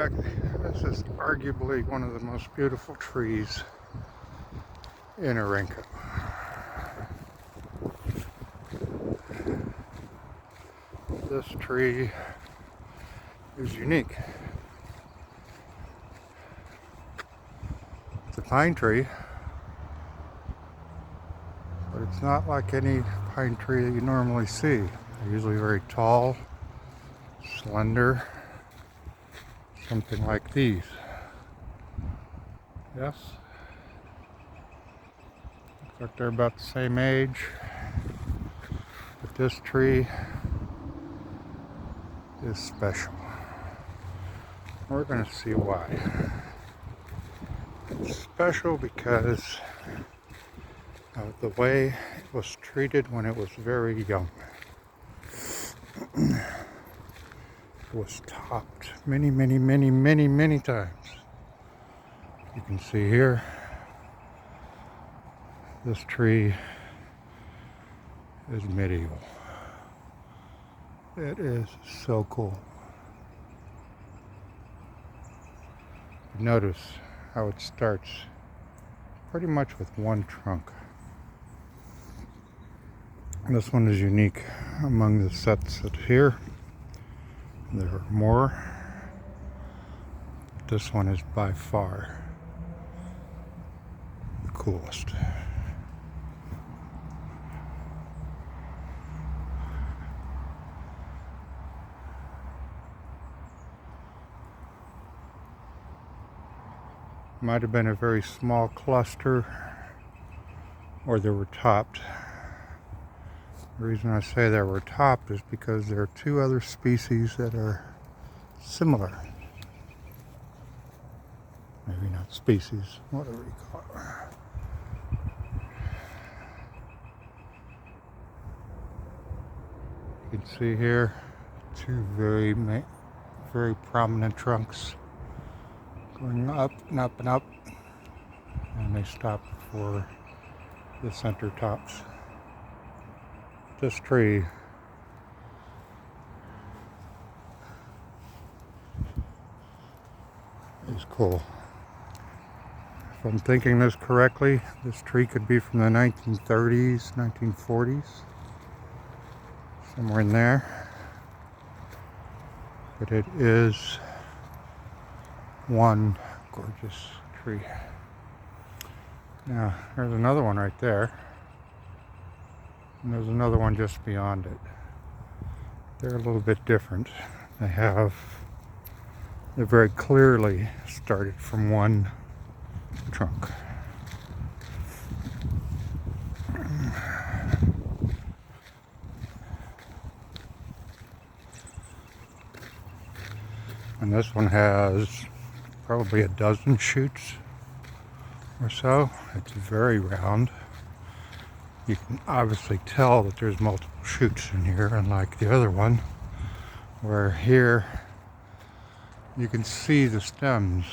This is arguably one of the most beautiful trees in Orenco. This tree is unique. It's a pine tree, but it's not like any pine tree that you normally see. They're usually very tall, slender, something like these. Yes? Looks like they're about the same age. But this tree is special. We're going to see why. It's special because of the way it was treated when it was very young. It was topped many times. You can see here, this tree is medieval. It is so cool. Notice how it starts pretty much with one trunk. This one is unique among the sets that are here. There are more. This one is by far the coolest. Might have been a very small cluster, or they were topped. The reason I say they were topped is because there are two other species that are similar. Maybe not species, whatever you call it. You can see here two very prominent trunks going up and up and up, and they stop before the center tops. This tree is cool. If I'm thinking this correctly, this tree could be from the 1930s, 1940s, somewhere in there. But it is one gorgeous tree. Now, there's another one right there. And there's another one just beyond it. They're a little bit different. They're very clearly started from one trunk. And this one has probably a dozen shoots or so. It's very round. You can obviously tell that there's multiple shoots in here, unlike the other one, where here you can see the stems,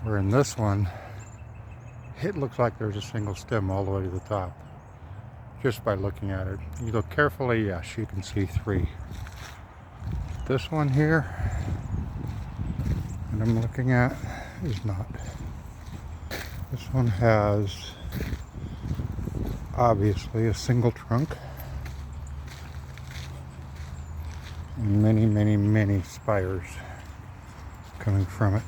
where in this one it looks like there's a single stem all the way to the top, just by looking at it. You look carefully, yes, you can see three. This one here that I'm looking at is not. This one has obviously a single trunk and many spires coming from it.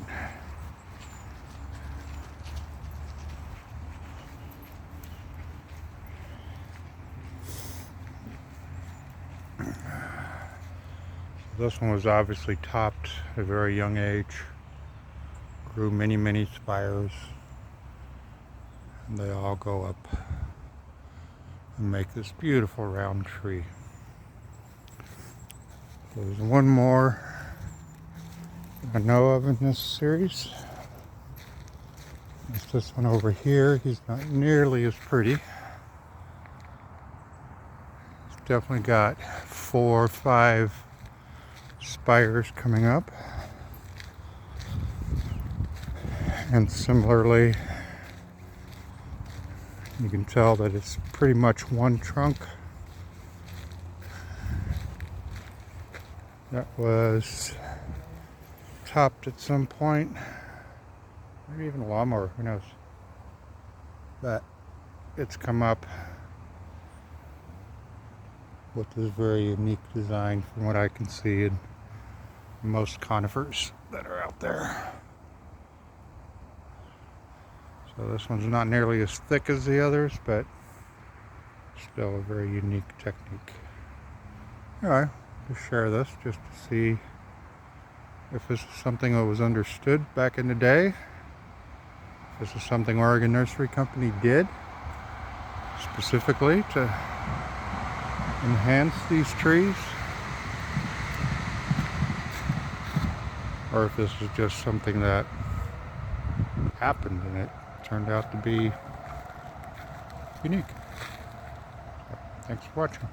This one was obviously topped at a very young age, grew many spires, and they all go up and make this beautiful round tree. There's one more I know of in this series. It's this one over here. He's not nearly as pretty. He's definitely got 4 or 5 spires coming up. And similarly, you can tell that it's pretty much one trunk. That was topped at some point. Maybe even a lawnmower, who knows. But it's come up with this very unique design from what I can see in most conifers that are out there. So this one's not nearly as thick as the others, but still a very unique technique. Anyway, just share this just to see if this is something that was understood back in the day. If this is something Oregon Nursery Company did specifically to enhance these trees, or if this is just something that happened and it turned out to be unique. So, thanks for watching.